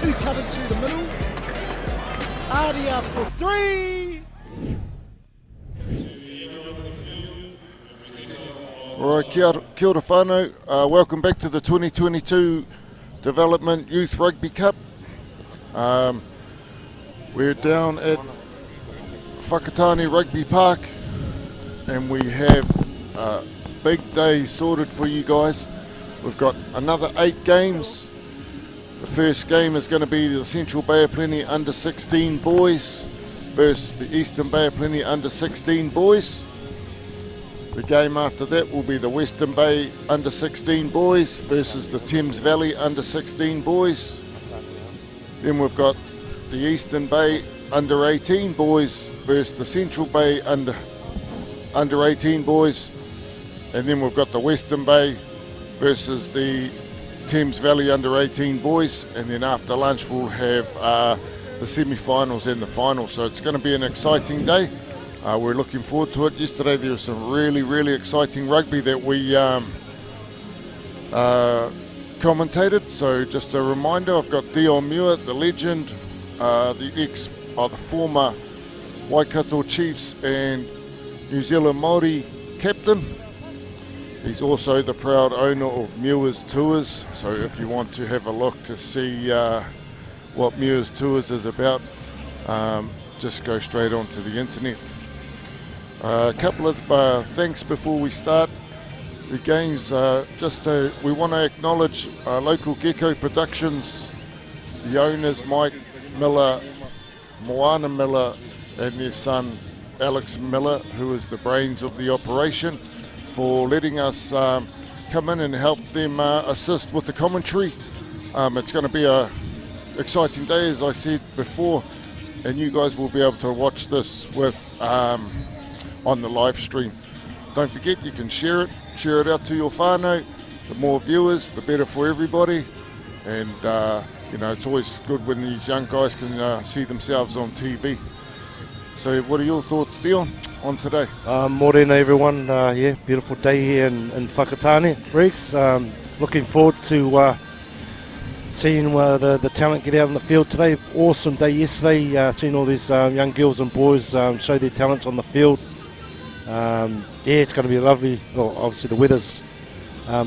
Two cutters through the middle. Aria for three. Alright, kia ora whānau. Welcome back to the 2022 Development Youth Rugby Cup. We're down at Whakatane Rugby Park and we have a big day sorted for you guys. We've got another 8 games. The first game is going to be the Central Bay of Plenty under 16 boys versus the Eastern Bay of Plenty under 16 boys. The game after that will be the Western Bay under 16 boys versus the Thames Valley under 16 boys. Then we've got the Eastern Bay under 18 boys versus the Central Bay under 18 boys. And then we've got the Western Bay versus the Thames Valley under 18 boys. And then after lunch we'll have the semi-finals and the finals. So it's going to be an exciting day. We're looking forward to it. Yesterday there was some really exciting rugby that we commentated. So just a reminder, I've got Dion Muir, the legend, the former Waikato Chiefs and New Zealand Māori captain. He's also the proud owner of Muir's Tours. So if you want to have a look to see what Muir's Tours is about, just go straight onto the internet. A couple of thanks before we start the games. We want to acknowledge local Gecko Productions, the owners Mike Miller, Moana Miller and their son Alex Miller, who is the brains of the operation, for letting us come in and help them assist with the commentary. It's going to be an exciting day, as I said before, and you guys will be able to watch this with on the live stream. Don't forget, you can share it out to your whānau. The more viewers, the better for everybody. And you know, it's always good when these young guys can see themselves on TV. So what are your thoughts, Dion, on today? Morena everyone, yeah, beautiful day here in Whakatane, Riggs. Looking forward to seeing the talent get out on the field today. Awesome day yesterday, seeing all these young girls and boys show their talents on the field. Yeah, it's going to be lovely. Well, obviously the weather's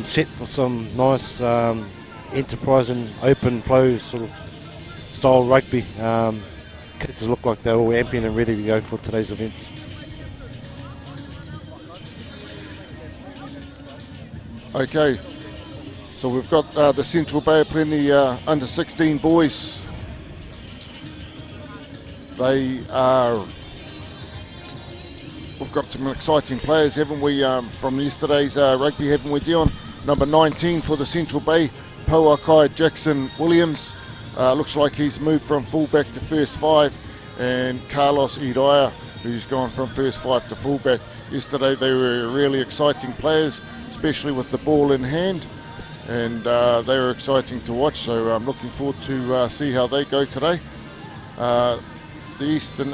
set for some nice enterprising open flow sort of style rugby. Kids look like they're all amping and ready to go for today's events. Okay, so we've got the Central Bay of Plenty under 16 boys. They are, we've got some exciting players, haven't we, from yesterday's rugby, haven't we, Dion? Number 19 for the Central Bay, Pauakai Jackson Williams. Looks like he's moved from fullback to first five, and Carlos Iraya, who's gone from first five to fullback. Yesterday they were really exciting players, especially with the ball in hand, and they were exciting to watch, so I'm looking forward to see how they go today. The Eastern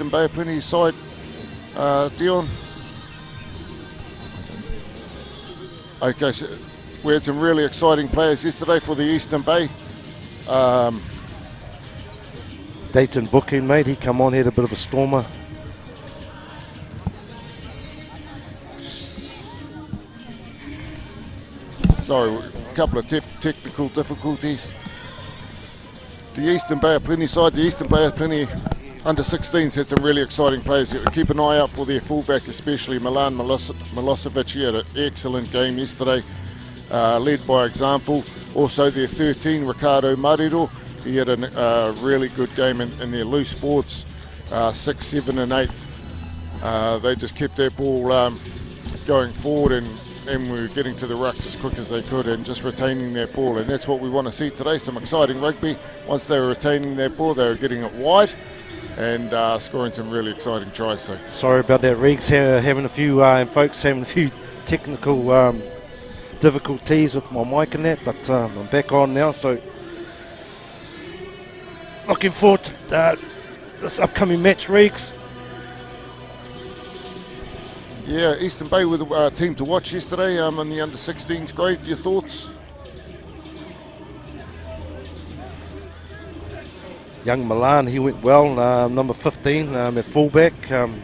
Bay of Plenty side, Dion. Okay, so we had some really exciting players yesterday for the Eastern Bay. Dayton booking, mate, he come on, had a bit of a stormer. Sorry, a couple of technical difficulties. The Eastern Bay of Plenty side, the Eastern Bay of Plenty under 16s had some really exciting players. Keep an eye out for their fullback, especially Milan Milosevic. He had an excellent game yesterday, led by example. Also their 13, Ricardo Mariro, he had a really good game in their loose forwards, 6, 7 and 8. They just kept their ball going forward and we were getting to the rucks as quick as they could and just retaining their ball, and that's what we want to see today, some exciting rugby. Once they were retaining their ball, they were getting it wide and scoring some really exciting tries. So sorry about that, Reeks, having a few folks having a few technical difficulties with my mic and that, but I'm back on now, so looking forward to this upcoming match, Reeks. Yeah, Eastern Bay with a team to watch yesterday in the under-16s grade. Your thoughts? Young Milan, he went well, number 15 at fullback. I've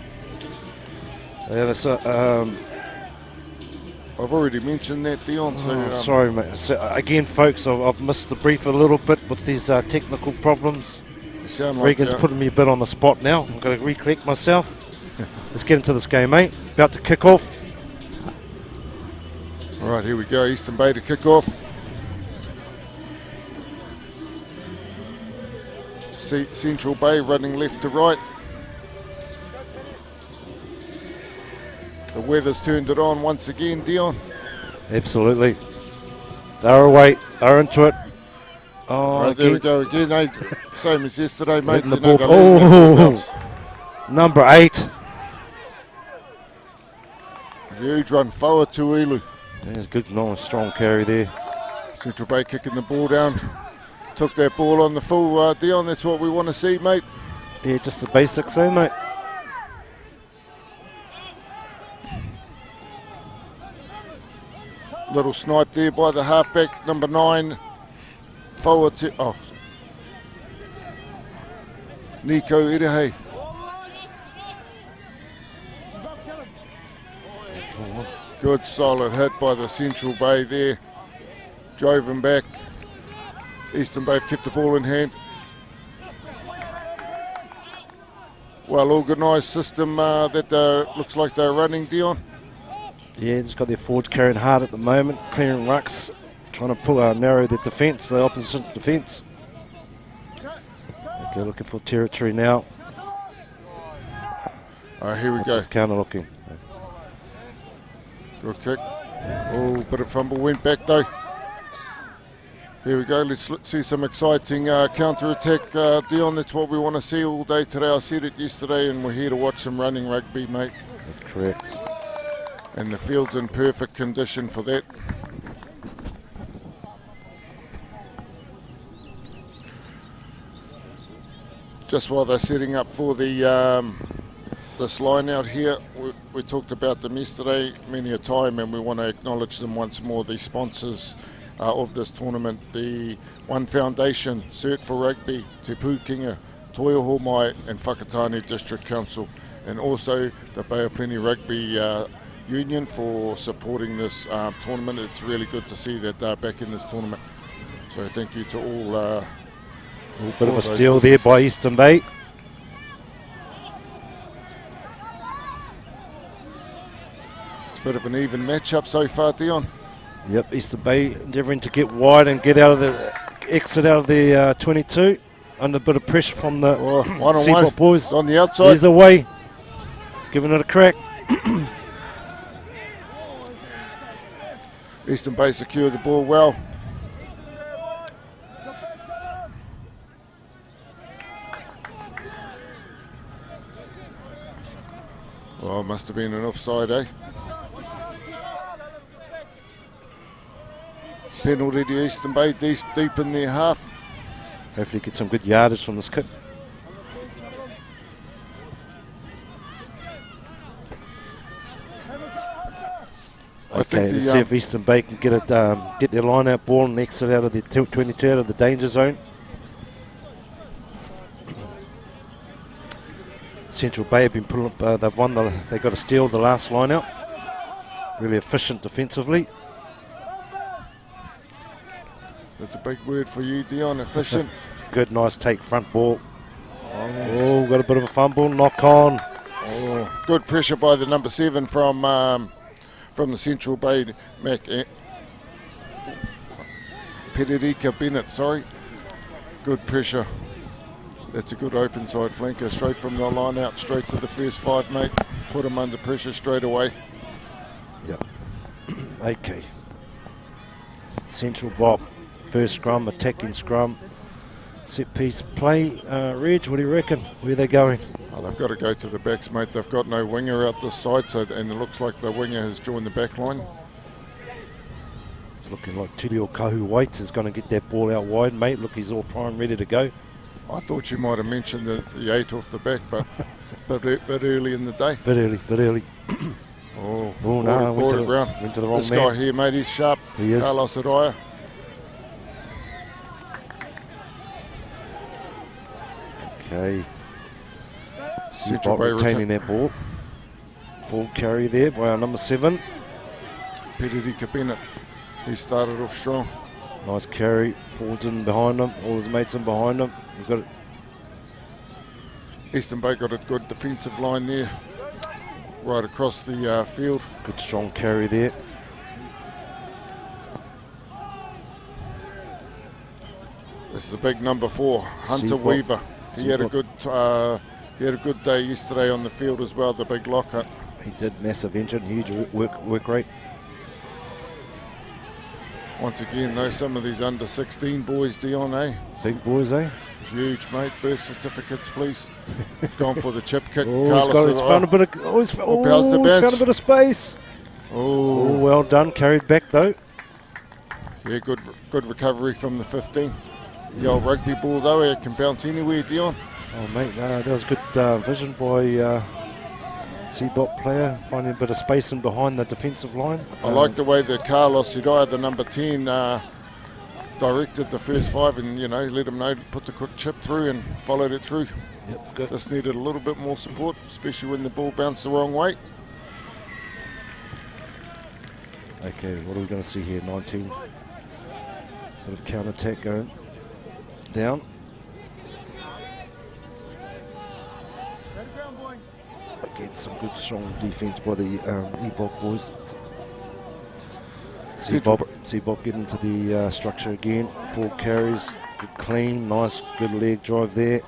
already mentioned that, Dion. So, sorry, mate. So, again, folks, I've missed the brief a little bit with these technical problems. Regan's putting me a bit on the spot now. I'm going to recollect myself. Let's get into this game, mate. About to kick off. All right, here we go. Eastern Bay to kick off. Central Bay running left to right. The weather's turned it on once again, Dion. Absolutely. They're away. They're into it. Oh, right, there we go again. Same as yesterday, mate. The ball. Oh, number 8. Huge run forward to Ilu. There's a good, nice, strong carry there. Central Bay kicking the ball down. Took that ball on the full, Dion. That's what we want to see, mate. Yeah, just the basics, eh, mate? Little snipe there by the halfback, number 9. Forward to, Nico Irehe. Good solid hit by the Central Bay there. Drove him back. Eastern Bay have kept the ball in hand. Well organised system that looks like they're running, Dion. Yeah, just got their forwards carrying hard at the moment, clearing rucks, trying to narrow their defence, the opposition defence. Okay, looking for territory now. Here we go. Counter looking. Good kick. Oh, bit of fumble, went back though. Here we go, let's see some exciting counter-attack. Dion, that's what we want to see all day today. I said it yesterday and we're here to watch some running rugby, mate. That's correct. And the field's in perfect condition for that. Just while they're setting up for the this line out here, we talked about them yesterday many a time, and we want to acknowledge them once more, the sponsors of this tournament. The One Foundation, Cert for Rugby, Te Pūkenga, Toiho Mai and Whakatane District Council, and also the Bay of Plenty Rugby Union for supporting this tournament. It's really good to see that they're back in this tournament. So thank you to all. A bit of a steal there by Eastern Bay. It's a bit of an even matchup so far, Dion. Yep, Eastern Bay endeavouring to get wide and get out of the exit out of the 22. Under a bit of pressure from the CBOP boys. On the outside. There's the way. Giving it a crack. Eastern Bay secured the ball well. Well, it must have been an offside, eh? Penalty to Eastern Bay, deep in their half. Hopefully get some good yardage from this kick. Okay, let's see if Eastern Bay can get their line out ball and exit out of the 22 out of the danger zone. Central Bay have been pulling up, they've got to steal the last line out. Really efficient defensively. That's a big word for you, Dion, efficient. Good, nice take, front ball. Oh, got a bit of a fumble, knock on. Oh, good pressure by the number 7 from the Central Bay, Peterika Bennett, sorry. Good pressure. That's a good open side flanker, straight from the line out, straight to the first 5, mate. Put him under pressure straight away. Yep. Okay. Central BOP, first scrum, attacking scrum. Set piece play. Reg, what do you reckon? Where are they going? Oh, they've got to go to the backs, mate. They've got no winger out this side, and it looks like the winger has joined the back line. It's looking like Tilio Kahu Waits is going to get that ball out wide, mate. Look, he's all prime, ready to go. I thought you might have mentioned the 8 off the back, but bit early in the day. Bit early. Oh, no, went to the wrong this man. Guy here, mate, he's sharp. He is. Carlos Araya. Okay. Central Bay retaining that ball. Full carry there by our number 7. Peterika Bennett. He started off strong. Nice carry. Forwards in behind him. All his mates in behind him. We've got it. Eastern Bay got a good defensive line there. Right across the field. Good strong carry there. This is a big number 4, Hunter Weaver. He had a good day yesterday on the field as well, the big locker. He did, massive engine, huge work rate. Once again, though, some of these under 16 boys, Dion, eh? Big boys, eh? Huge, mate. Birth certificates, please. He's gone for the chip kick. He's found a bit of space. Oh, well done. Carried back though. Yeah, good recovery from the 15. The old rugby ball though, it can bounce anywhere, Dion. Oh mate, that was good vision by CBOP player, finding a bit of space in behind the defensive line. I like the way that Carlos Hidaya, the number 10, directed the first 5 and, let him know to put the quick chip through and followed it through. Yep, good. Just needed a little bit more support, especially when the ball bounced the wrong way. Okay, what are we going to see here? 19. Bit of counter-attack going down. Again, some good strong defence by the EBOP boys. CBOP getting into the structure again. 4 carries, good clean, nice, good leg drive there.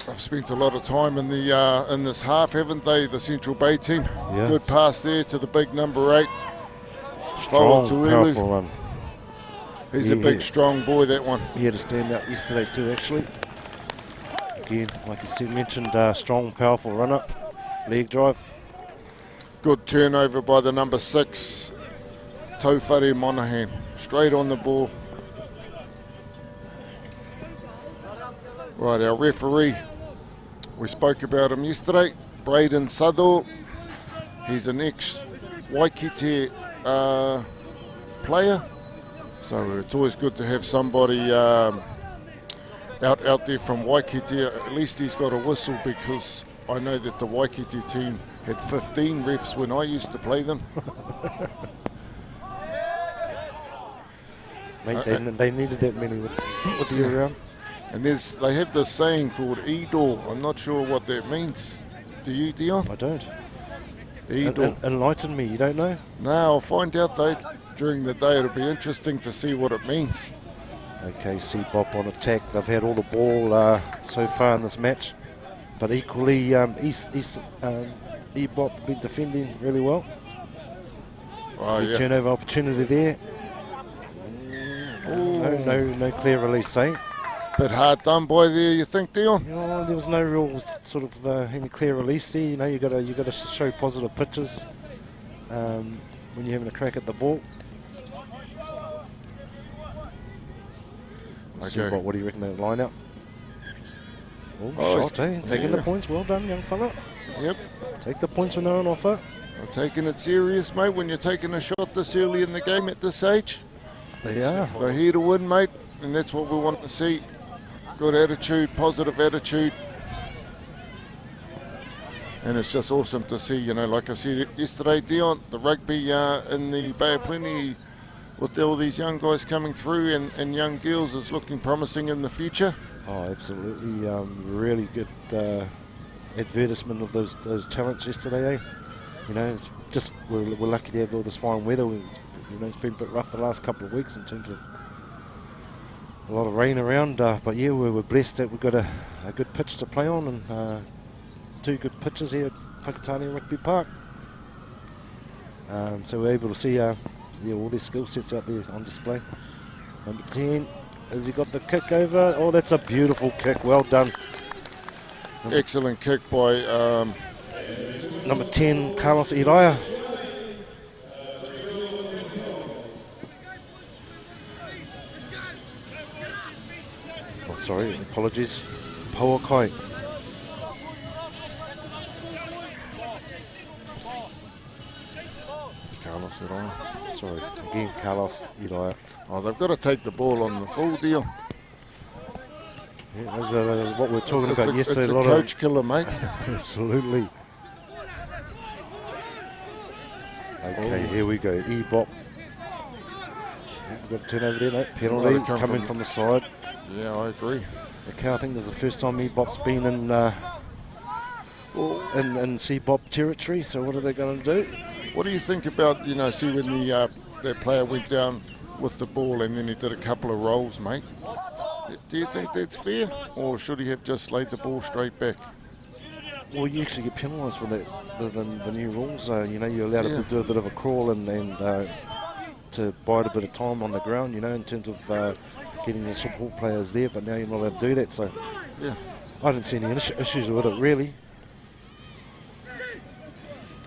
They've spent a lot of time in this half, haven't they? The Central Bay team. Yeah. Good pass there to the big number 8. Strong, powerful run. He's a big, strong boy, that one. He had a stand out yesterday too, actually. Again, like you said, mentioned, strong, powerful runner, leg drive. Good turnover by the number 6, Taufare Monahan. Straight on the ball. Right, our referee, we spoke about him yesterday, Braden Southall. He's an ex-Waikite player. So it's always good to have somebody out there from Waikiki. At least he's got a whistle, because I know that the Waikiki team had 15 refs when I used to play them. Mate, they needed that many with you around. And they have this saying called EDOR. I'm not sure what that means. Do you, Dion? I don't. EDOR. Enlighten me, you don't know? No, I'll find out though during the day. It'll be interesting to see what it means. Okay, CBOP on attack. They've had all the ball so far in this match. But equally, EBOP been defending really well. Oh, yeah. Turnover opportunity there. No clear release, eh? Bit hard done by there, you think, Dion? There was no real sort of any clear release there. You know, you got to show positive pitches when you're having a crack at the ball. Okay. What do you reckon that line out? Oh, shot, eh? Taking the points. Well done, young fella. Yep. Take the points when they're on offer. They're taking it serious, mate, when you're taking a shot this early in the game at this age. They are. They're here to win, mate, and that's what we want to see. Good attitude, positive attitude. And it's just awesome to see, you know, like I said yesterday, Dion, the rugby in the Bay of Plenty, with all these young guys coming through and young girls, is looking promising in the future. Oh, absolutely. Really good advertisement of those talents yesterday, eh? You know, it's just we're lucky to have all this fine weather. It's been a bit rough the last couple of weeks in terms of a lot of rain around. But yeah, we're blessed that we've got a good pitch to play on, and two good pitches here at Whakatane Rugby Park. So we're able to see all their skill sets out there on display. Number 10, has he got the kick over? Oh, that's a beautiful kick. Well done. Excellent kick by number 10, Carlos Iraya. Oh, sorry, apologies. Pauakai. Carlos Iraya. Sorry, again, Carlos Iraya. Oh, they've got to take the ball on the full deal. Yeah, that's what we were talking about yesterday. It's a coach killer, mate. Absolutely. Okay, here we go. EBOP. We've got a turnover there, no? Penalty coming from the side. Yeah, I agree. Okay, I think this is the first time EBOP's been in CBOP territory, so what are they going to do? What do you think about, see when that player went down with the ball and then he did a couple of rolls, mate? Do you think that's fair, or should he have just laid the ball straight back? Well, you actually get penalised for that, the new rules. You're allowed to do a bit of a crawl and to bide a bit of time on the ground, in terms of getting the support players there, but now you're not allowed to do that, so yeah, I didn't see any issues with it, really.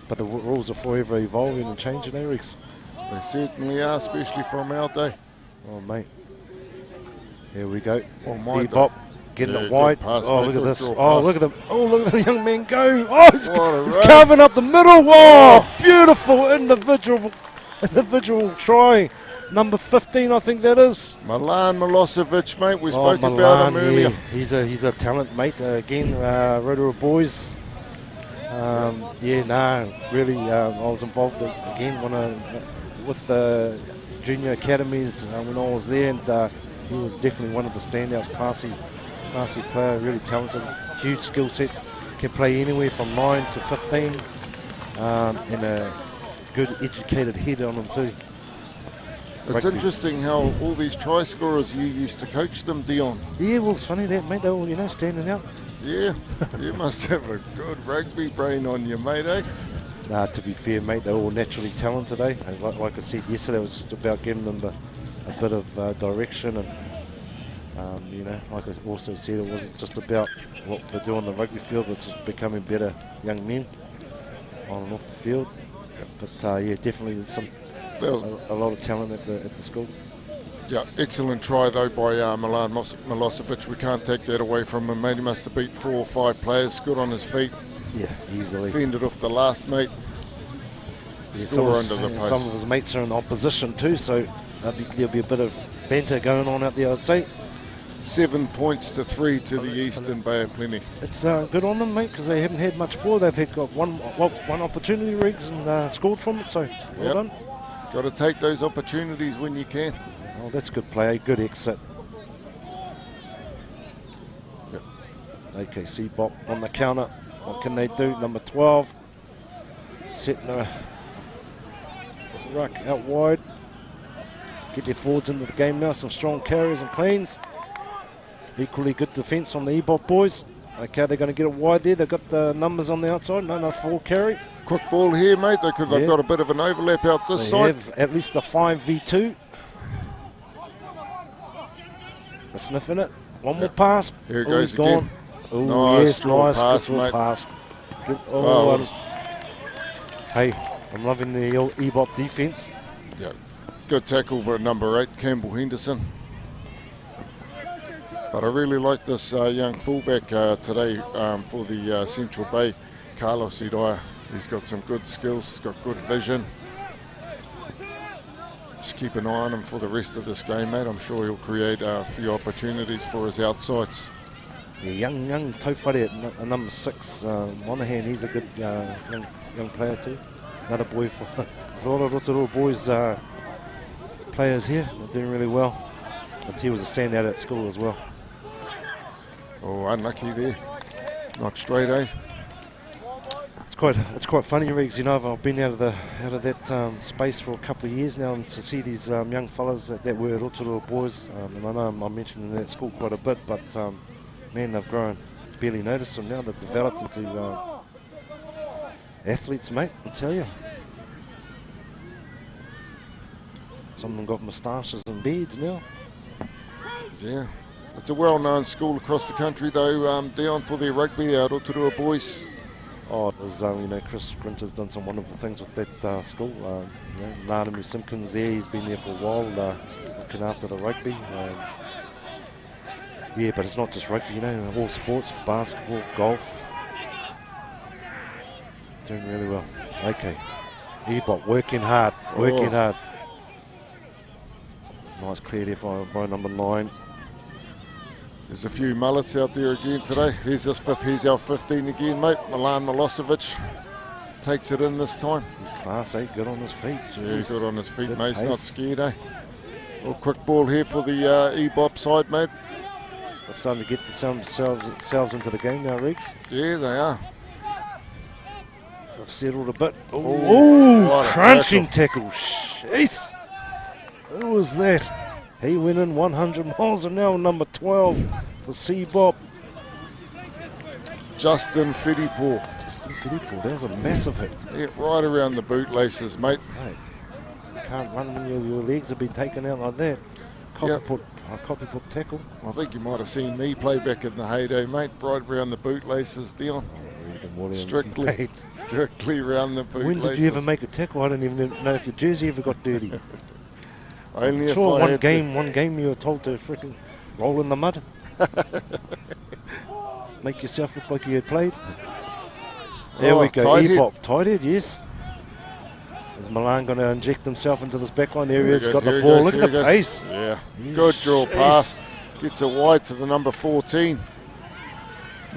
But the rules are forever evolving and changing, Rex? They certainly are, especially from our day. Oh, mate. Here we go. Oh, my EBOP getting it wide. Pass, oh, mate. look at this. Pass. Oh, look at them. Oh, look at the young man go. Oh, he's run. carving up the middle. Oh, beautiful individual try. Number 15, I think that is. Milan Milosevic, mate. We spoke about him earlier. Yeah. He's a talent, mate. Again, Rotorua boys. Really, I was involved again with junior academies when I was there, and he was definitely one of the standouts, classy player, really talented, huge skill set, can play anywhere from 9 to 15, and a good educated head on him too. It's interesting how all these try scorers, you used to coach them, Dion. Yeah, well, it's funny that, mate, they're all, standing out. Yeah, you must have a good rugby brain on you, mate, eh? Nah, to be fair, mate, they're all naturally talented, eh? And like I said yesterday, it was just about giving them a bit of direction, and like I also said, it wasn't just about what they do on the rugby field, but just becoming better young men on and off the field. But definitely a lot of talent at the school. Yeah, excellent try though by Milan Milosevic. We can't take that away from him, mate. He must have beat 4 or 5 players, good on his feet. Yeah, easily. Fended off the last mate. Yeah, Score under the post. Some of his mates are in opposition too, so there'll be a bit of banter going on out there, I'd say. 7 points to 3 to the Eastern Bay of Plenty. It's good on them, mate, because they haven't had much ball. They've got one opportunity, Riggs, and scored from it, so well done. Got to take those opportunities when you can. Oh, that's good play, good exit. Yep. Okay, CBOP on the counter. What can they do? Number 12. Setting a ruck out wide. Get their forwards into the game now. Some strong carries and cleans. Equally good defence on the EBOP boys. Okay, they're going to get it wide there. They've got the numbers on the outside. No enough full carry. Quick ball here, mate. They've got a bit of an overlap out this side. They have at least a 5v2. A sniff in it. One more pass. Here it goes gone. again. Oh, yes, nice. Pass, good mate. pass. Good. Hey, I'm loving the EBOP defence. Yeah, good tackle by number 8, Campbell Henderson. But I really like this young fullback today for the Central Bay, Carlos Idaya. He's got some good skills, he's got good vision. Just keep an eye on him for the rest of this game, mate. I'm sure he'll create a few opportunities for his outsides. Yeah, young Tofari at number 6, Monaghan, he's a good young player too. Another boy for there's a lot of Rotorua boys players here. They're doing really well. But he was a standout at school as well. Oh, unlucky there. Not straight, eh? It's quite funny, Riggs. You know, I've been out of that space for a couple of years now, and to see these young fellas that were Rotorua boys, and I know I'm mentioning that school quite a bit, but man, they've grown. Barely noticed them now. They've developed into athletes, mate, I tell you. Some of them got moustaches and beards now. Yeah. It's a well-known school across the country, though, Dion, for their rugby, the Rotorua boys. Oh, it was, you know, Chris Grinter's done some wonderful things with that school. You know, Nanamu Simpkins there, he's been there for a while, looking after the rugby. Yeah, but it's not just rugby, you know, all sports, basketball, golf. Doing really well. Okay, EBOP working hard, hard. Nice clear there by number 9. There's a few mullets out there again today. Here's our 15 again, mate. Milan Milosevic takes it in this time. He's class, eh? Good on his feet. Jeez. Yeah, good on his feet, good mate. He's pace. not scared, eh? Well, quick ball here for the EBOP side, mate. They're starting to get themselves into the game now, Riggs. Yeah, they are. They've settled a bit. Oh, crunching tackle. Jeez. Who was that? He went in 100 miles an hour, number 12 for CBOP. Justin Fedipo. That was a massive hit. Yeah, right around the bootlaces, mate. Hey, you can't run when your legs have been taken out like that. Copy-put tackle. I think you might have seen me play back in the heyday, mate. Right around the bootlaces, Dion. Strictly around the bootlaces. When did you ever make a tackle? I don't even know if your jersey ever got dirty. Only if sure, I one game you were told to freaking roll in the mud. Make yourself look like you had played. There we go, EBOP. Tight head, yes. Is Milan going to inject himself into this backline? There he is, got the ball. Look at the pace. Yeah, good draw pass. Gets it wide to the number 14.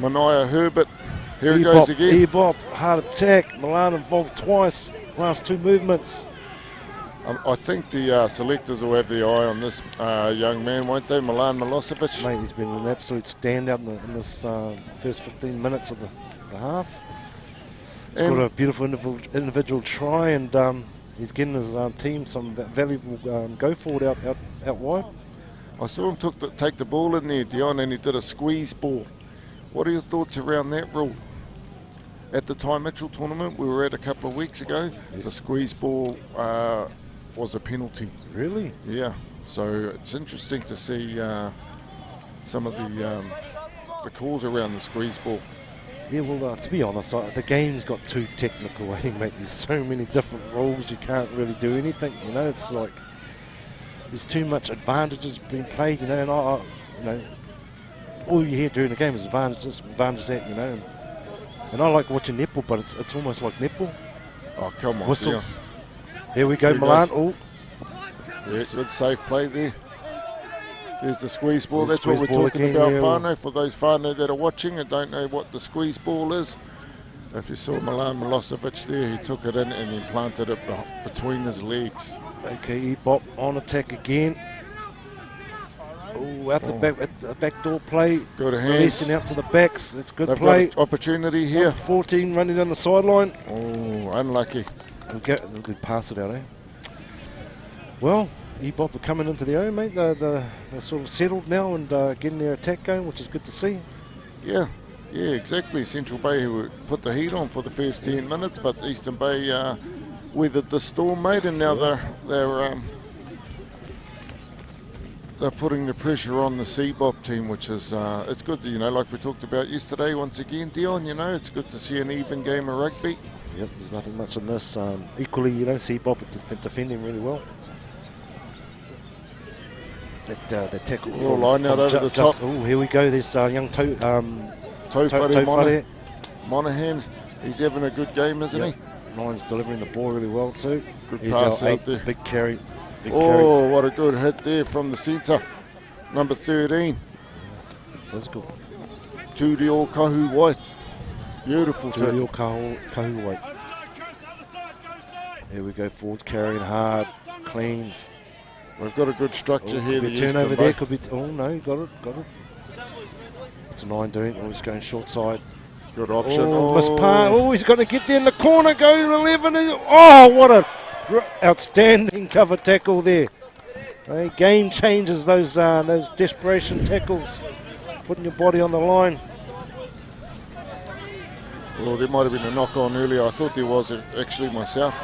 Mania Herbert. Here he goes again. EBOP, hard attack. Milan involved twice. Last 2 movements. I think the selectors will have their eye on this young man, won't they? Milan Milosevic. Mate, he's been an absolute standout in this first 15 minutes of the half. He's got a beautiful individual try, and he's getting his team some valuable go forward out wide. I saw him take the ball in there, Dion, and he did a squeeze ball. What are your thoughts around that rule? At the Ty Mitchell tournament we were at a couple of weeks ago, the squeeze ball was a penalty. Really? Yeah. So it's interesting to see some of the calls around the squeeze ball. Yeah, well, to be honest, the game's got too technical. I think, mate, there's so many different rules, you can't really do anything. You know, it's like there's too much advantages being played. You know, and all you hear during the game is advantage that. You know, and I like watching netball, but it's almost like netball. Oh, come on, whistles. Here we go, Milan. Oh, Yeah, good safe play there. There's the squeeze ball. There's That's what we're squeeze ball talking again, about, yeah. whānau. For those whānau that are watching and don't know what the squeeze ball is, if you saw Milan Milosevic there, he took it in and then planted it between his legs. Okay, EBOP on attack again. Oh, out the back, at the backdoor play. Good hands. Releasing out to the backs. That's good They've play. got an opportunity here. 14 running down the sideline. Oh, unlucky. They'll pass it out, eh? Well, EBOP are coming into their own, mate. They're sort of settled now and getting their attack going, which is good to see. Yeah, exactly. Central Bay who put the heat on for the first 10 minutes, but Eastern Bay weathered the storm, mate, and now they're putting the pressure on the CBOP team, which is it's good. Like we talked about yesterday. Once again, Dion, it's good to see an even game of rugby. Yep, there's nothing much in this. Equally, CBOP are defending really well. That tackle. Line out over the top. Oh, here we go. There's young Tofare Monaghan. He's having a good game, isn't he? Line's delivering the ball really well too. Good pass out there. Big carry. What a good hit there from the centre. Number 13. Physical. Tudio Kahu White. Beautiful Tudio tackle. Kahu White. Here we go, forward carrying hard. Cleans. We've got a good structure here. The turnover there could be. Oh no, got it. It's a 9 doing. Oh, he's going short side. Good option. He's going to get there in the corner. Go to 11. Oh, what a outstanding cover tackle there. Game changes, those desperation tackles. Putting your body on the line. Well, there might have been a knock on earlier. I thought there was actually myself.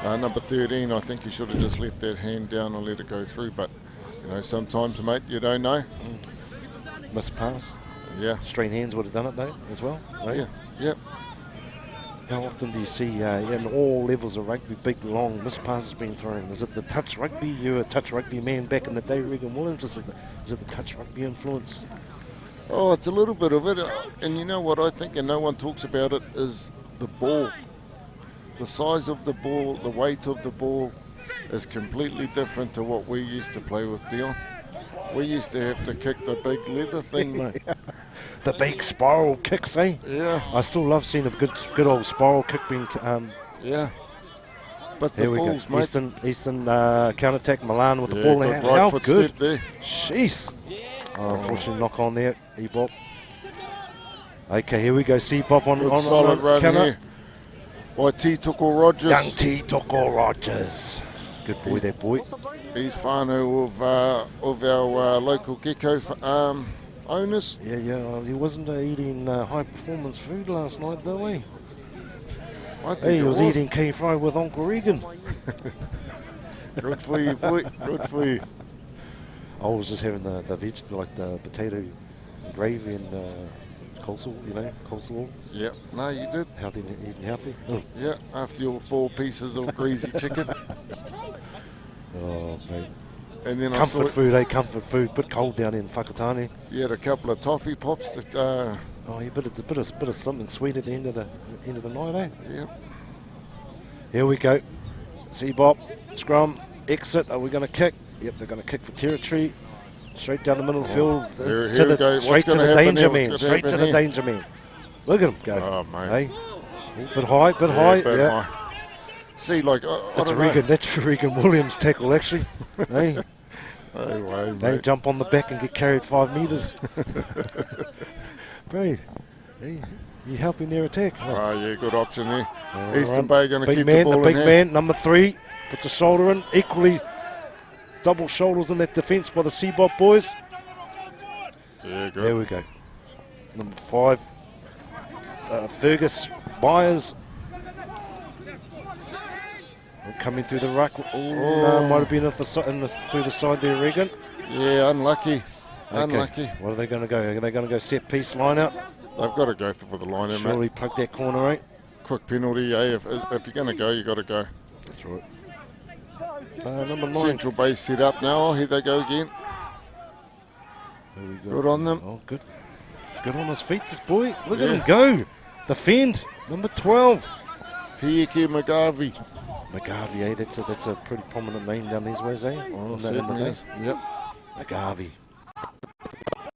Number 13, I think he should have just left that hand down and let it go through. But, sometimes, mate, you don't know. Missed pass. Yeah. Straight hands would have done it, though, as well. Right? Yeah. How often do you see in all levels of rugby, big, long missed passes being thrown? Is it the touch rugby? You were a touch rugby man back in the day, Regan Williams. Is it the touch rugby influence? Oh, it's a little bit of it. And you know what I think, and no one talks about it, is the ball. The size of the ball, the weight of the ball is completely different to what we used to play with, Dion. We used to have to kick the big leather thing, mate. The big spiral kicks, eh? Yeah. I still love seeing a good old spiral kick being... yeah. But the balls, go. mate. Eastern counter-attack, Milan with the ball in hand. Right How foot good. Step there. Jeez. Unfortunately, knock on there, EBOP. Okay, here we go. CBOP on solid run counter. here by T. Tuckle Rogers. Young T. Tuckle Rogers. Good boy, that boy. He's whānau of our local Gecko owners. Yeah. He wasn't eating high-performance food last night, though, eh? I think he was eating K-fry with Uncle Regan. Good for you, boy. Good for you. I was just having the veg, like the potato gravy and coleslaw, coleslaw. Yeah, no, you did. Eating healthy. Yeah, after your 4 pieces of greasy chicken. Oh, mate. And then comfort food. Bit cold down in Whakatane. You had a couple of toffee pops that. But it's a bit of something sweet at the end of the night, eh? Yep. Here we go. CBOP, scrum, exit. Are we going to kick? Yep, they're going to kick for territory. Straight down the middle of the field. Straight to the danger man. Straight to the danger man. Look at him go. Oh, mate. Hey? Bit high. High. See, that's Regan Williams' tackle, actually. Hey. No way, mate. They jump on the back and get carried 5 metres. Bro, hey, you helping their attack. Oh, yeah, good option there. Eastern Bay going to keep the ball in big hand. man, number 3, puts a shoulder in. Equally double shoulders in that defence by the CBOP boys. Yeah, good. There we go. Number 5, Fergus Byers. Coming through the ruck. No, might have been through the side there, Regan. Yeah, unlucky. Okay. Unlucky. What are they going to go? Are they going to go set piece line out? They've got to go for the line in, mate. Surely plug that corner, right? Quick penalty, eh? If you're going to go, you got to go. That's right. Number 9. Central Base set up now. Here they go again. Good on them. Oh, good. Good on his feet, this boy. Look at him go. Defend. Number 12. Hieke Magavi. McGarvey, eh? That's a pretty prominent name down these ways, eh? Oh, In certainly the is. Yep. McGarvey.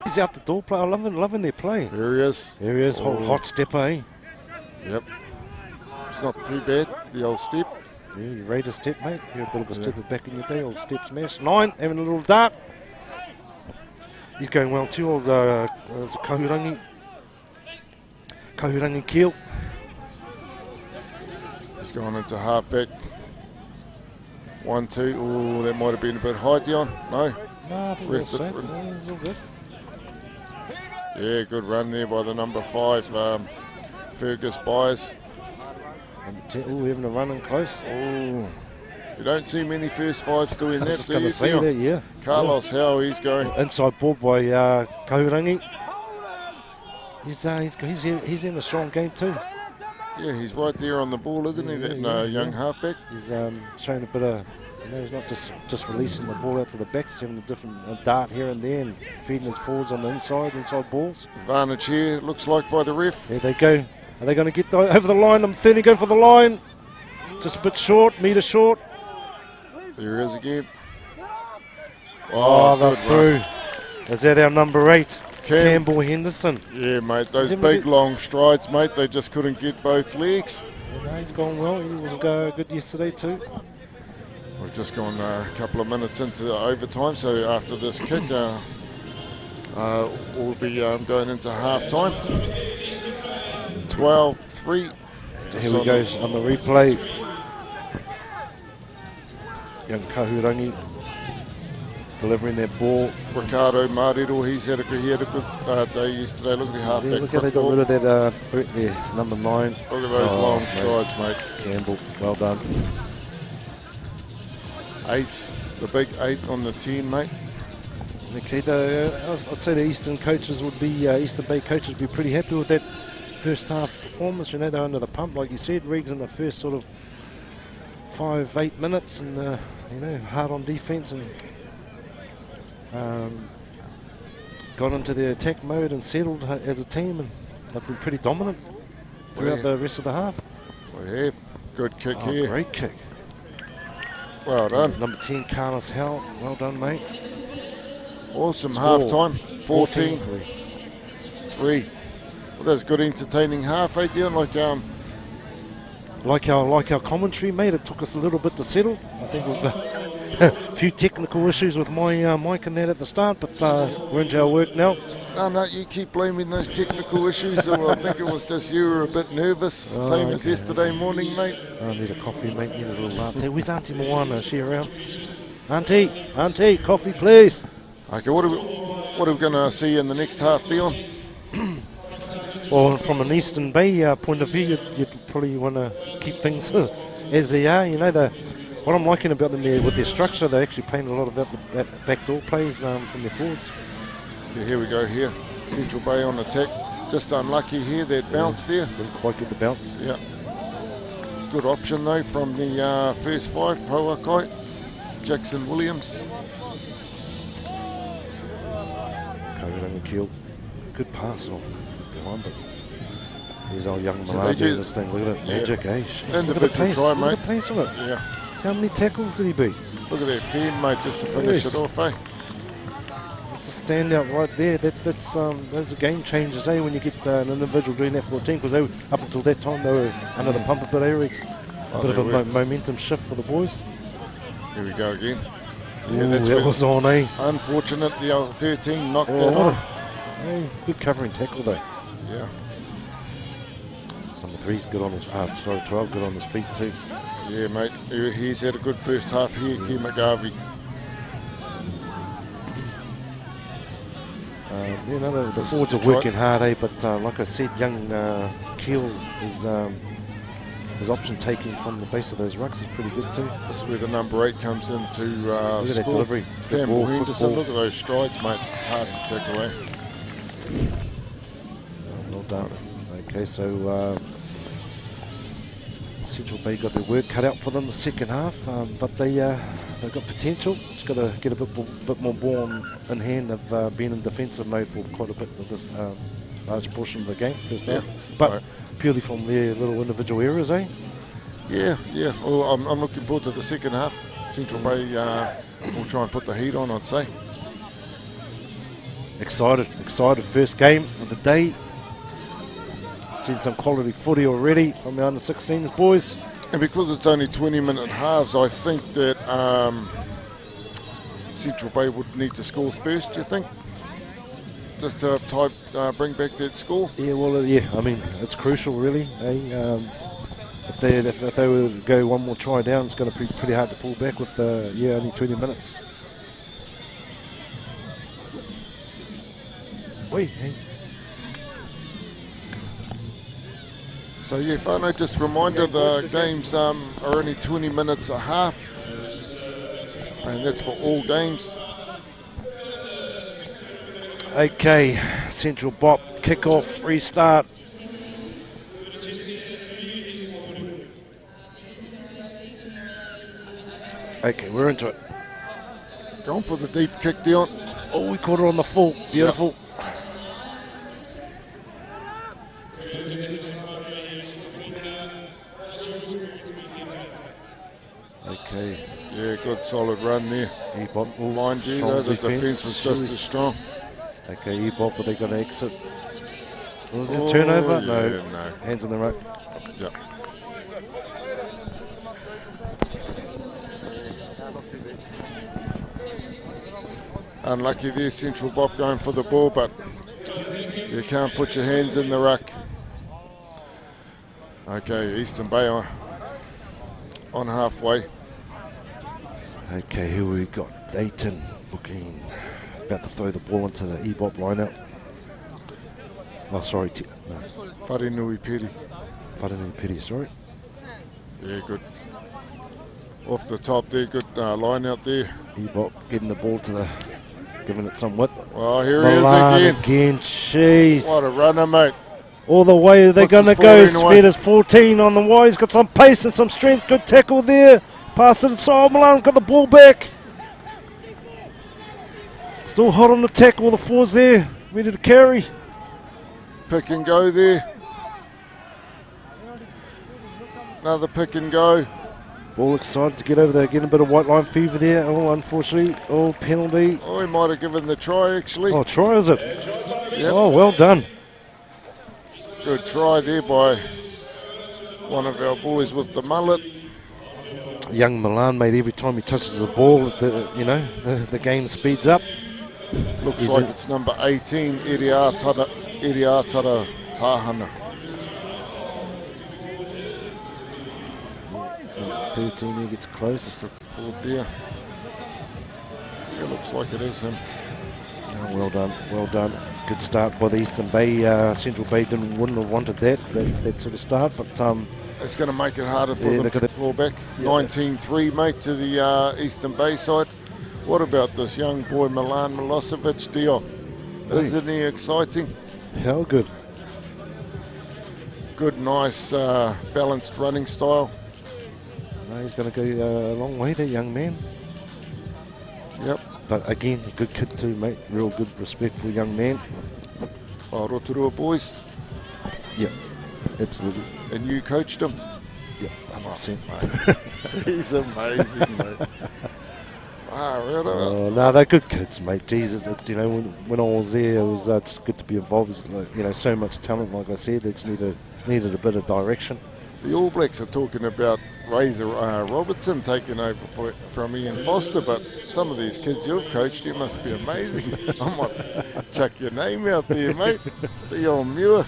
He's out the door play. I'm loving their play. Here he is. There he is, Oh. hot step, eh? Yep. It's not too bad, the old step. Yeah, you rate a step, mate. You're a bit of a stepper back in your day, old step smash. 9, having a little dart. He's going well too, old Kahurangi. Kahurangi Keel. He's gone into halfback. 1, 2. Oh, that might have been a bit high, Dion. No. No, I think Ref that's safe. it. Yeah, it's all good. Yeah, good run there by the number 5, Fergus Byers. Number 10, oh, having a run in close. Oh, you don't see many first 5s doing I was that, just do going you, to say Dion? that, yeah. Carlos, how he's going. Inside ball by Kahurangi. He's in a strong game too. Yeah, he's right there on the ball, isn't he, that young halfback? He's showing a bit of, he's not just releasing the ball out to the backs, having a different dart here and there and feeding his forwards on the inside balls. Advantage here, it looks like, by the ref. There they go. Are they going to get over the line? Number 30 going for the line. Just a bit short, metre short. There he is again. Oh, they're good through. run. Is that our number 8? Campbell Henderson. Yeah, mate, those Is it big really- long strides, mate, they just couldn't get both legs. Yeah, he's gone well. He was good yesterday too. We've just gone a couple of minutes into the overtime, so after this kick, we'll be going into half-time. 12-3. Here we go on the replay. Young Kahurangi delivering that ball. Ricardo Mariro, he had a good day yesterday. Look at the halfback. Yeah, look how they got rid of that threat there, number 9. Look at those long strides, mate. Campbell, well done. 8, the big 8 on the 10, mate. Okay, I'd say the Eastern coaches would be, Eastern Bay coaches would be pretty happy with that first half performance. They're under the pump, like you said. Riggs in the first sort of 5-8 minutes, and hard on defence, and got into the attack mode and settled as a team, and they've been pretty dominant throughout the rest of the half. We have. Good kick here. Great kick. Well done. Number 10, Carlos Howell. Well done, mate. Awesome Score. half-time. 14-3. Well, that's good entertaining half, eh, Dion? Like our commentary, mate. It took us a little bit to settle. I think we've a few technical issues with my mic and that at the start, but we're into our work now. No, you keep blaming those technical issues. So I think it was just you were a bit nervous, same as yesterday morning, mate. I need a coffee, mate. Need a little latte. Where's Auntie Moana? Is she around? Auntie, coffee, please. Okay, what are we going to see in the next half, Dion? Well, from an Eastern Bay point of view, you'd probably want to keep things as they are. What I'm liking about them there with their structure, they're actually playing a lot of that backdoor plays from their forwards. Yeah, here we go here. Central Bay on attack. Just unlucky here, that bounce there. Didn't quite get the bounce. Yeah. Good option though from the first 5, Pauakai, Jackson Williams. Kahurangi Keel. Good pass behind, but here's our young So Malawi they in this thing. Look at it, magic, eh? Look at the Individual pace. try, Look mate. at the pace of it. Yeah. How many tackles did he beat? Look at that fend, mate, just to finish Yes. it off, eh? It's a standout right there. Those are game changers, eh? When you get an individual doing that for a team, because up until that time they were under the pump a bit, eh, Riggs? A bit of a momentum shift for the boys. Here we go again. Ooh, Yeah, that's that where- was on, eh? Unfortunate, the old 13 knocked that Oh, on. hey, good covering tackle though. Yeah. Number 3's good on his 12 good on his feet too. Yeah, mate. He's had a good first half here, Ki McGarvey. The forwards are working hard, eh? But like I said, young Keel his option taking from the base of those rucks is pretty good too. This is where the number 8 comes in to Look at that score. delivery. Good Campbell ball, good Henderson, ball. look at those strides, mate. Hard to take away. Well done. Okay, so Central Bay got their work cut out for them the second half, but they've got potential. Just got to get a bit more ball in hand. They've been in defensive mode for quite a bit of this large portion of the game first half, but purely from their little individual errors, eh? Yeah. Well, I'm looking forward to the second half. Central Bay will try and put the heat on, I'd say. Excited. First game of the day. Seen some quality footy already from the under-16s boys. And because it's only 20-minute halves, I think that Central Bay would need to score first, do you think? Just to bring back that score? Yeah, well, yeah, I mean, it's crucial, really. If they were to go one more try down, it's going to be pretty hard to pull back with, only 20 minutes. Wait, hey. So, yeah, whānau, just a reminder, the games are only 20 minutes a half. And that's for all games. Okay, Central BOP, kick-off, restart. Okay, we're into it. Going for the deep kick, Dion. Oh, we caught it on the full. Beautiful. Okay. Yeah, good solid run there. EBOP, Mind you, though, the defence was just as strong. Okay, EBOP, are they going to exit? Was it turnover? Yeah, no. Hands on the rope. Yeah. Unlucky there, Central BOP going for the ball, but you can't put your hands in the ruck. Okay, Eastern Bay on halfway. Okay, here we got Dayton looking about to throw the ball into the EBOP lineout. Oh, sorry. No. Wharenui Piri. Wharenui Piri, sorry. Yeah, good. Off the top there, good line out there. EBOP getting the ball to the, giving it some width. Well, here Milan he is again. Jeez. What a runner, mate. All the way they're going to go. Sveta's 14 on the wide. He's got some pace and some strength. Good tackle there. Pass it inside. Milan got the ball back. Still hot on the tackle. The fours there. Ready to carry. Pick and go there. Another pick and go. Ball excited to get over there. Getting a bit of white line fever there. Oh, unfortunately. Oh, penalty. Oh, he might have given the try, actually. Oh, try is it? Yep. Oh, well done. Good try there by one of our boys with the mullet. Young Milan, mate, every time he touches the ball, the game speeds up. Looks like it's number 18, Iriatara Tahana. 13, he gets close. Took the forward there. It looks like it is him. Oh, well done. Good start by the Eastern Bay. Central Bay wouldn't have wanted that sort of start, but it's going to make it harder for them to claw back. Yeah. 19-3, mate, to the Eastern Bay side. What about this young boy, Milan Milosevic, Dio? Isn't he exciting? How good. Good, nice, balanced running style. No, he's going to go a long way, that young man. Yep. But again, a good kid too, mate. Real good, respectful young man. Oh, Rotorua boys. Yeah, absolutely. And you coached him? Yeah, 100%. He's amazing, mate. Wow, really? Oh, no, they're good kids, mate. Jesus, when I was there, it was just good to be involved. It's like, so much talent, like I said. They just needed a bit of direction. The All Blacks are talking about Razor Robertson taking over from Ian Foster, but some of these kids you've coached, you must be amazing. I might chuck your name out there, mate. Dion Muir,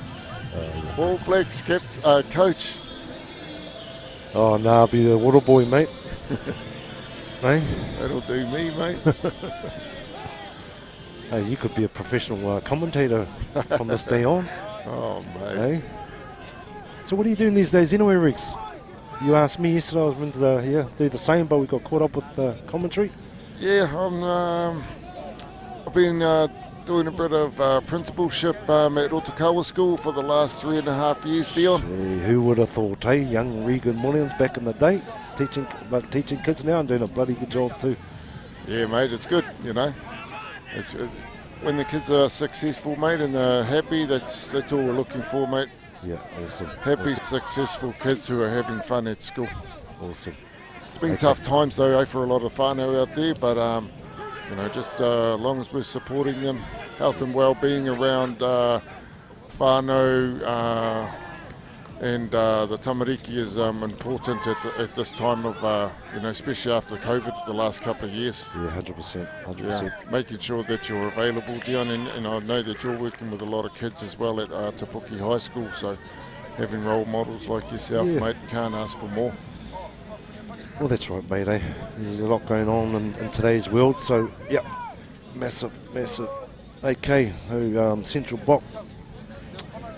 All Blacks coach. Oh, no, I'll be the water boy, mate. Hey? That'll do me, mate. Hey, you could be a professional commentator from this day on. Oh, mate. Hey? So what are you doing these days anyway, Riggs? You asked me yesterday, I was meant to do the same, but we got caught up with commentary. Yeah, I've been doing a bit of principalship at Otakawa School for the last 3.5 years, Dion. Gee, who would have thought, hey? Young Regan Williams back in the day, teaching kids now and doing a bloody good job too. Yeah, mate, it's good, It's when the kids are successful, mate, and they're happy, that's all we're looking for, mate. Yeah, awesome. Happy, awesome. successful kids who are having fun at school. Awesome. It's been tough times though, for a lot of whānau out there, but you know, just as long as we're supporting them, health and well-being around whānau and the tamariki is important at this time of, you know, especially after COVID the last couple of years. Yeah, 100%. 100%. Yeah, making sure that you're available, Dion, and I know that you're working with a lot of kids as well at Te Puke High School, so having role models like yourself, mate, can't ask for more. Well, that's right, mate. There's a lot going on in today's world, so, yep, massive, massive. Okay, so Central BOP.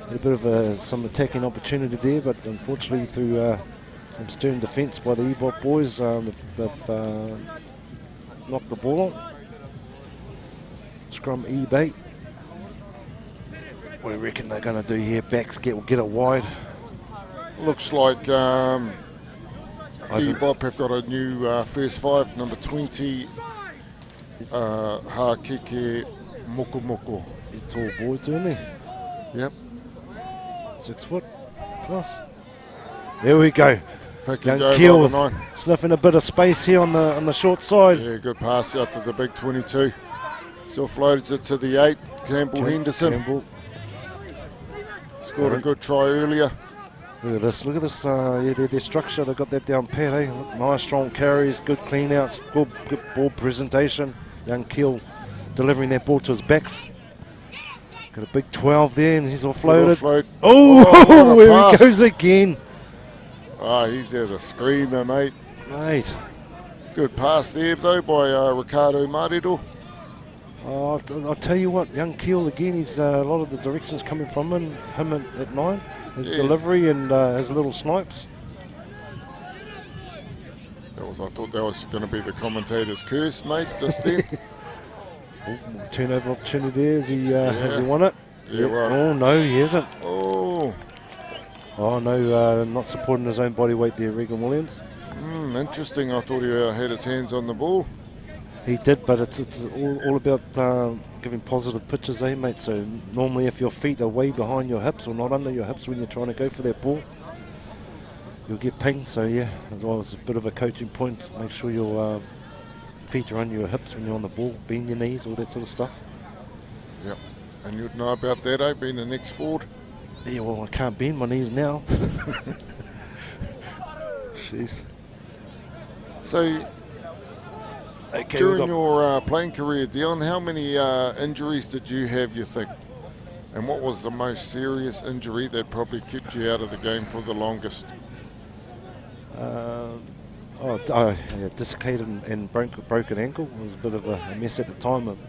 A bit of some attacking opportunity there, but unfortunately through some stern defence by the EBOP boys, they've knocked the ball on. Scrum eBay. What do you reckon they're going to do here? Backs get it wide. Looks like EBOP have got a new first five, number 20, Hakeke Moko Moko. They're tall boys, don't they? Yep. 6 foot plus. There we go. Pick Young and go Keel by the 9. sniffing a bit of space here on the short side. Yeah, good pass out to the big 22. Still floats it to the 8, Campbell Henderson. Campbell. Scored a good try earlier. Look at this, yeah, their structure, they've got that down pat, eh? Look, nice strong carries, good clean outs, good ball presentation. Young Keel delivering that ball to his backs. Got a big 12 there and he's offloaded. Oh, here he goes again. Oh, he's at a screamer, mate. Mate. Good pass there, though, by Ricardo Marido. Oh, I'll tell you what, young Keel again, he's a lot of the directions coming from him at 9. His delivery and his little snipes. I thought that was going to be the commentator's curse, mate, just there. Turnover opportunity there. Has he won it? Yeah, well. Oh, no, he hasn't. Oh. Oh, no, not supporting his own body weight there, Regan Williams. Interesting. I thought he had his hands on the ball. He did, but it's all about giving positive pitches, eh, mate? So normally if your feet are way behind your hips or not under your hips when you're trying to go for that ball, you'll get pinged. So, yeah, as well as a bit of a coaching point, make sure your feet are under your hips when you're on the ball, bend your knees, all that sort of stuff. Yep. And you'd know about that, eh, being an ex-forward? Yeah, well, I can't bend my knees now. Jeez. So, during your playing career, Dion, how many injuries did you have, you think? And what was the most serious injury that probably kept you out of the game for the longest? I dislocated and broken ankle. It was a bit of a mess at the time. I was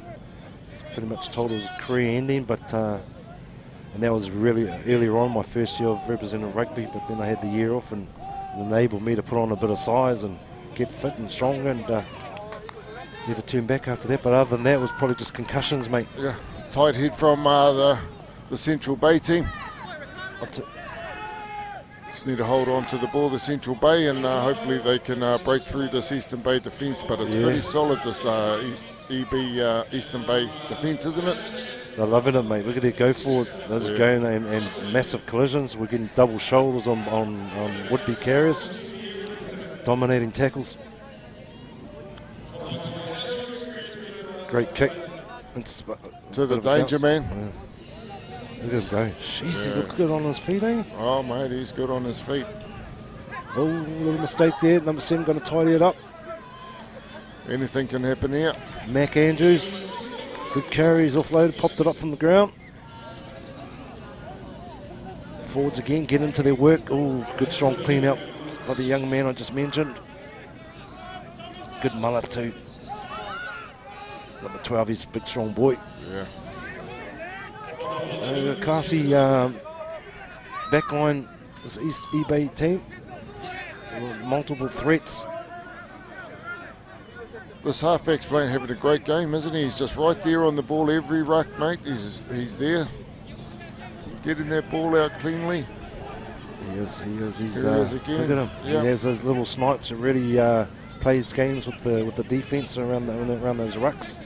pretty much told it was a career ending, but and that was really earlier on, my first year of representing rugby, but then I had the year off and it enabled me to put on a bit of size and get fit and stronger, and never turned back after that. But other than that, it was probably just concussions, mate. Yeah, tight head from the Central Bay team. Just need to hold on to the ball, the Central Bay, and hopefully they can break through this Eastern Bay defence. But it's pretty solid, this EB Eastern Bay defence, isn't it? They're loving it, mate. Look at it go forward. They're just going and massive collisions. We're getting double shoulders on would-be carriers. Dominating tackles. Great kick. To the danger man. Yeah. Look at him go. Jeez, he looks good on his feet, eh? Oh, mate, he's good on his feet. Oh, little mistake there. Number 7 going to tidy it up. Anything can happen here. Mac Andrews. Good carry. He's offloaded, popped it up from the ground. Forwards again, get into their work. Oh, good strong clean out by the young man I just mentioned. Good mullet too. Number 12, he's a big strong boy. Yeah. Classy backline, this East eBay team. Multiple threats. This halfback's playing, having a great game, isn't he? He's just right there on the ball every ruck, mate. He's there. Getting that ball out cleanly. He is. He's Here he is again. Look at him. Yeah. He has those little snipes. It really plays games with the defense around those rucks.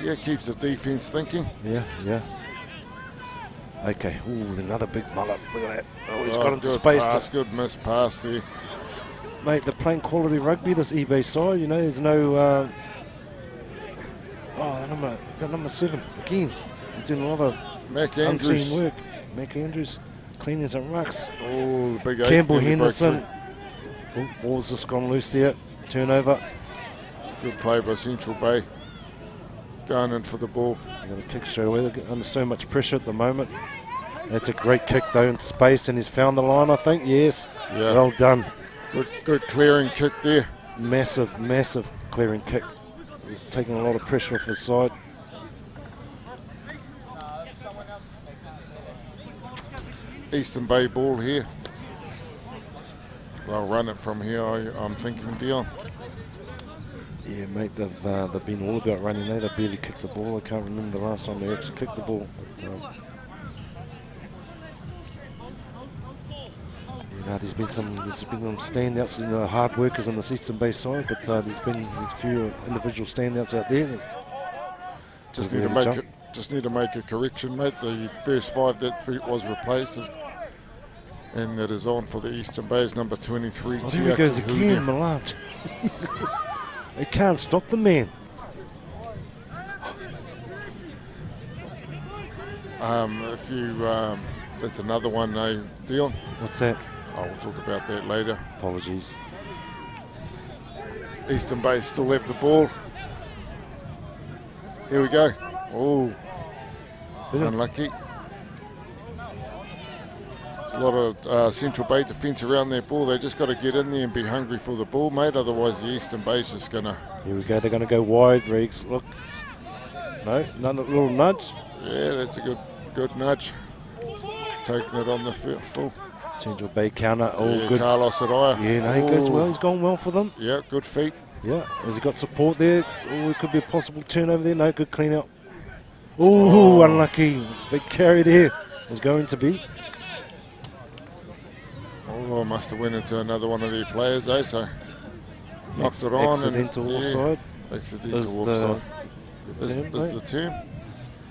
Yeah, keeps the defense thinking. Yeah. Okay, ooh, another big mullet. Look at that. Oh, he's got him to good space. pass, good missed pass there. Mate, they're playing quality rugby, this eBay side. You know, there's no... number 7, again. He's doing a lot of Mac unseen Andrews. work. Mac Andrews cleaning some rucks. Oh, big 8. Campbell nearly broke Henderson. Oh, ball's just gone loose there. Turnover. through. Good play by Central Bay. Going in for the ball. They're going to kick straight away. They're under so much pressure at the moment. That's a great kick though into space, and he's found the line, I think. Yes. Yeah. Well done. Good clearing kick there. Massive, massive clearing kick. He's taking a lot of pressure off his side. Eastern Bay ball here. They'll run it from here, I'm thinking, Dion. Yeah, mate, they've been all about running. They barely kicked the ball. I can't remember the last time they actually kicked the ball. But, you know, there's been some standouts, you know, hard workers on the Eastern Bay side, but there's been a few individual standouts out there. Just need to make a correction, mate. The first 5 that was replaced and that is on for the Eastern Bay is number 23. Oh, there he goes again, Milan. They can't stop the man. That's another one, Dion. What's that? Oh, we'll talk about that later. Apologies. Eastern Bay still have the ball. Here we go. Oh, unlucky. There's a lot of Central Bay defence around their ball. They just got to get in there and be hungry for the ball, mate. Otherwise, the Eastern Bay's just going to... Here we go. They're going to go wide, Riggs. Look. No, another little nudge. Yeah, that's a good nudge. Taking it on the full. Central Bay counter. Oh, yeah, good. Carlos Araya. Yeah, no, he goes well. He's gone well for them. Yeah, good feet. Yeah, has he got support there? Oh, it could be a possible turnover there. No, good clean out. Oh, unlucky. Big carry there. Was going to be. Oh, must have went into another one of their players, so knocked it on. Accidental offside. Accidental offside. Is the term.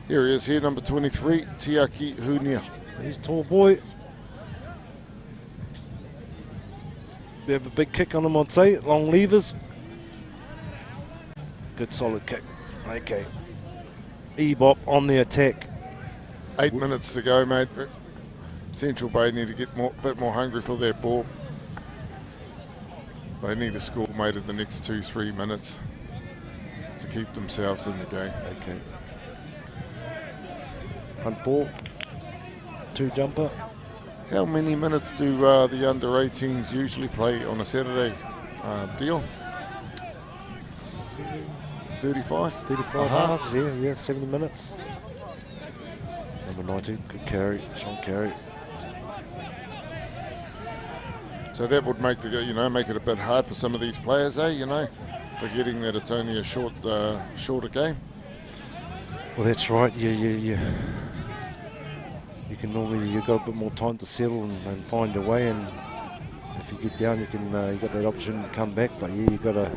Here he is here, number 23, Tiaki Hunia. He's a tall boy. We have a big kick on him, I'd say. Long levers. Good solid kick. Okay. EBOP on the attack. 8 minutes to go, mate. Central Bay need to get a bit more hungry for their ball. They need to score, mate, in the next 2-3 minutes to keep themselves in the game. Okay. Front ball. 2 jumper. How many minutes do the under-18s usually play on a Saturday deal? 35? 35 halves, yeah, 70 minutes. Number 19, good carry, strong carry. So that would make make it a bit hard for some of these players, forgetting that it's only a shorter game. Well, that's right. You can normally, you've got a bit more time to settle and find your way, and if you get down, you got that option to come back. But yeah, you got to,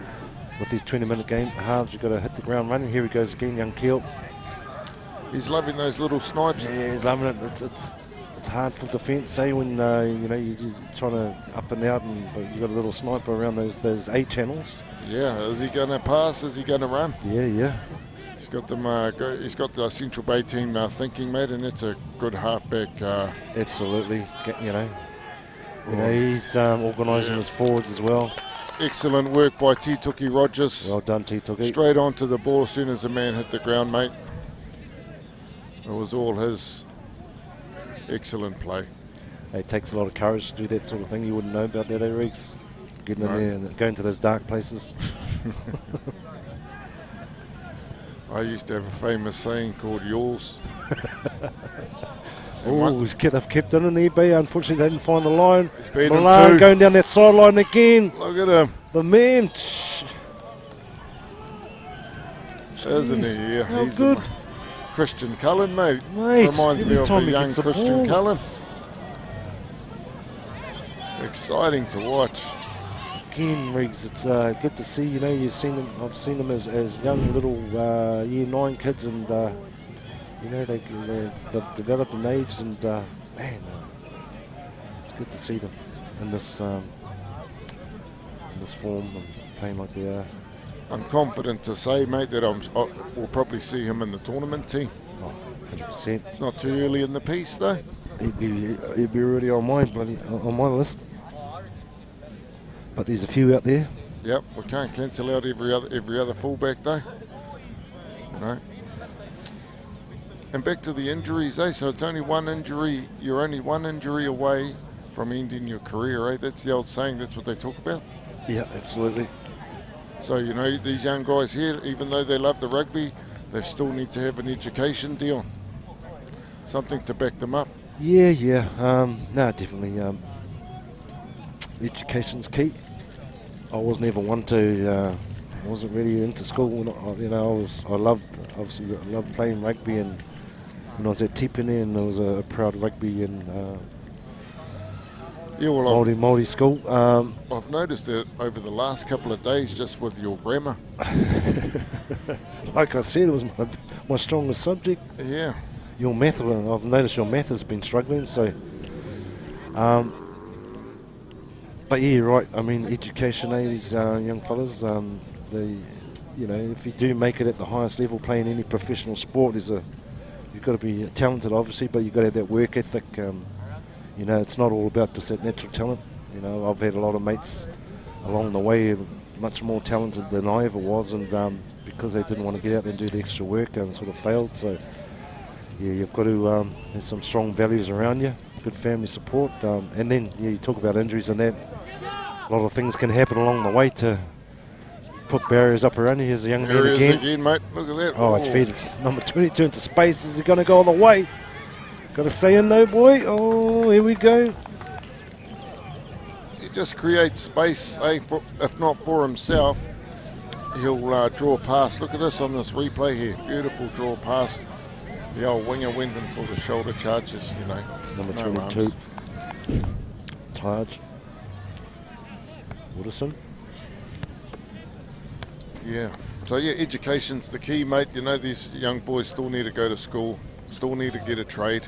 with these 20-minute game halves, you got to hit the ground running. Here he goes again, young Keel. He's loving those little snipes. Yeah, he's loving it. It's hard for defence, when you're trying to up and out, but you got a little sniper around those A channels. Yeah, is he going to pass? Is he going to run? Yeah. He's got them. He's got the Central Bay team thinking, mate, and that's a good halfback. Absolutely, he's organising his forwards as well. Excellent work by Tituki Rogers. Well done, Tituki. Straight onto the ball as soon as the man hit the ground, mate. It was all his. Excellent play. It takes a lot of courage to do that sort of thing. You wouldn't know about that, Riggs? Getting in there and going to those dark places. I used to have a famous saying called yawls. Oh, he's kept it in eBay. Unfortunately, they didn't find the line. He's beat him Milan too. going down that sideline again. Look at him. The man. Isn't he? Yeah, how he's good. Christian Cullen, mate. Reminds me of a young the Christian ball. Cullen. Exciting to watch. Again, Riggs, it's good to see. You've seen them. I've seen them as young little year 9 kids, and you know, they've developed and aged, and man, it's good to see them in this form and playing like they are. I'm confident to say, mate, that we'll probably see him in the tournament team. Oh, 100%. It's not too early in the piece, though. He'd be already on my list. But there's a few out there. Yep, we can't cancel out every other fullback, though. You know. And back to the injuries, eh? So it's only one injury. You're only one injury away from ending your career, eh? That's the old saying. That's what they talk about. Yeah, absolutely. So, you know, these young guys here, even though they love the rugby, they still need to have an education deal. Something to back them up. Yeah. No, definitely. Education's key. I wasn't ever one to. I wasn't really into school. You know, I loved playing rugby, and when I was at Tipene, and I was a proud rugby and Māori school. I've noticed that over the last couple of days, just with your grammar. Like I said, it was my strongest subject. Yeah. Your math, I've noticed your math has been struggling, so. But yeah, you're right. I mean, education, these young fellas, you know, if you do make it at the highest level, playing any professional sport, you've got to be talented, obviously, but you've got to have that work ethic. You know, it's not all about just that natural talent. You know, I've had a lot of mates along the way much more talented than I ever was, and because they didn't want to get out there and do the extra work and sort of failed. So, yeah, you've got to have some strong values around you, good family support, and then you talk about injuries and that. A lot of things can happen along the way to put barriers up around you. Here's a young man again. Mate. Look at that. Oh, it's fed number 22 into space. Is he going to go all the way? Got to stay in though, boy. Oh, here we go. He just creates space, if not for himself. He'll draw a pass. Look at this on this replay here. Beautiful draw pass. The old winger went in for the shoulder charges, you know. Number 22. Taj. Woodison. Yeah. So, yeah, education's the key, mate. You know, these young boys still need to go to school, still need to get a trade.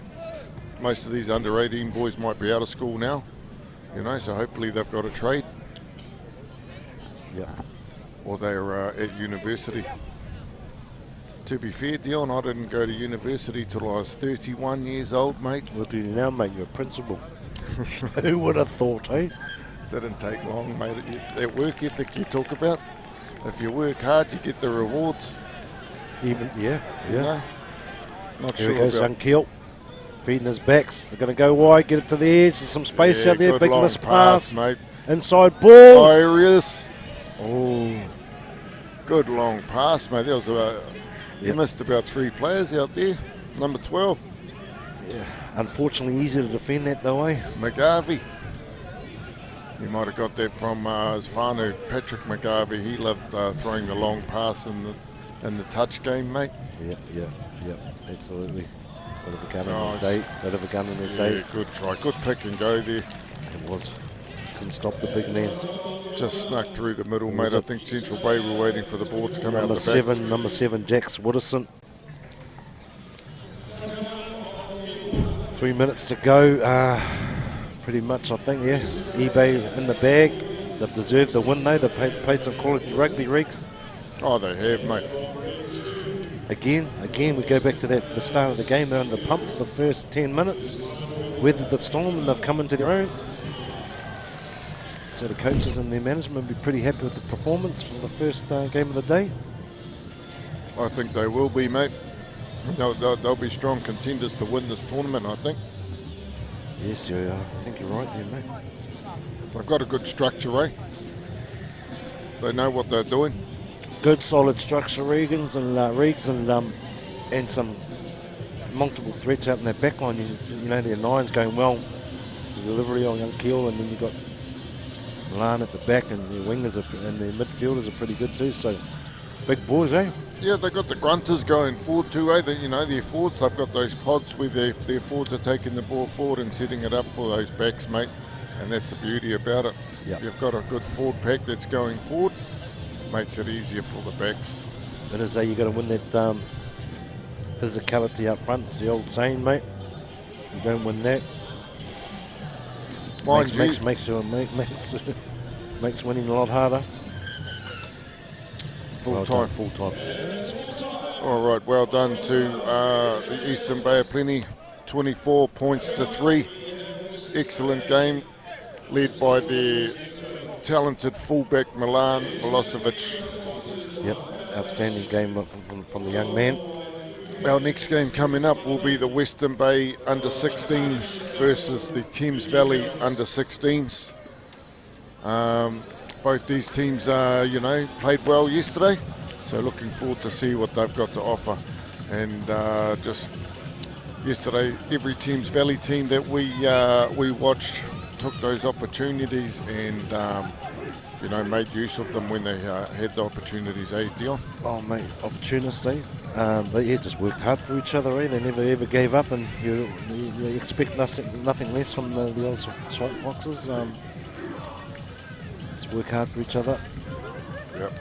Most of these under 18 boys might be out of school now, you know, so hopefully they've got a trade. Yeah. Or they're at university. To be fair, Dion, I didn't go to university till I was 31 years old, mate. What do you now, mate? You're a principal. Who would have thought, eh? Didn't take long, mate. That work ethic you talk about, if you work hard, you get the rewards. Even, yeah. You know? Not Here sure he goes, about... Unkiel. Feeding his backs. They're going to go wide, get it to the edge. There's some space out there. Big miss pass. Mate. Inside ball. Iris. Oh. Good long pass, mate. That was about... You missed about 3 players out there. Number 12. Yeah. Unfortunately, easy to defend that though, eh? McGarvey. He might have got that from his whānau, Patrick McGarvey. He loved throwing the long pass in the touch game, mate. Yeah, absolutely. Bit of a gun in his day. Yeah, good try. Good pick and go there. It was. Couldn't stop the big man. Just snuck through the middle, mate. I think Central Bay were waiting for the ball to come out the back. Number 7, Jax Woodison. 3 minutes to go. Pretty much, I think, yeah. eBay in the bag. They've deserved the win, though. They've played some quality rugby, Reeks. Oh, they have, mate. Again, we go back to that the start of the game. They're under the pump for the first 10 minutes. Weathered the storm, and they've come into their own. So the coaches and their management will be pretty happy with the performance for the first game of the day. I think they will be, mate. They'll be strong contenders to win this tournament, I think. Yes, I think you're right there, mate. They've got a good structure, eh? They know what they're doing. Good, solid structure, Regs and some multiple threats out in that back line. You know, their nine's going well. The delivery on Young Keel, and then you've got Milan at the back, and their wingers and their midfielders are pretty good too. So, big boys, eh? Yeah, they've got the grunters going forward too, eh? Their forwards, they've got those pods where their forwards are taking the ball forward and setting it up for those backs, mate. And that's the beauty about it. Yep. If you've got a good forward pack that's going forward, it makes it easier for the backs. It is, you've got to win that physicality up front. It's the old saying, mate. You don't win that. Makes winning a lot harder. Full time. All right, well done to the Eastern Bay of Plenty. 24 points to 3. Excellent game, led by the talented fullback Milan Milosevic. Yep, outstanding game from the young man. Our next game coming up will be the Western Bay under-16s versus the Thames Valley under-16s. Both these teams, played well yesterday, so looking forward to see what they've got to offer. And just yesterday, every Thames Valley team that we watched took those opportunities and made use of them when they had the opportunities, Dion? Oh, mate, opportunists, but yeah, just worked hard for each other, They never ever gave up, and you expect nothing less from the old Swamp Foxes. Just work hard for each other. Yep.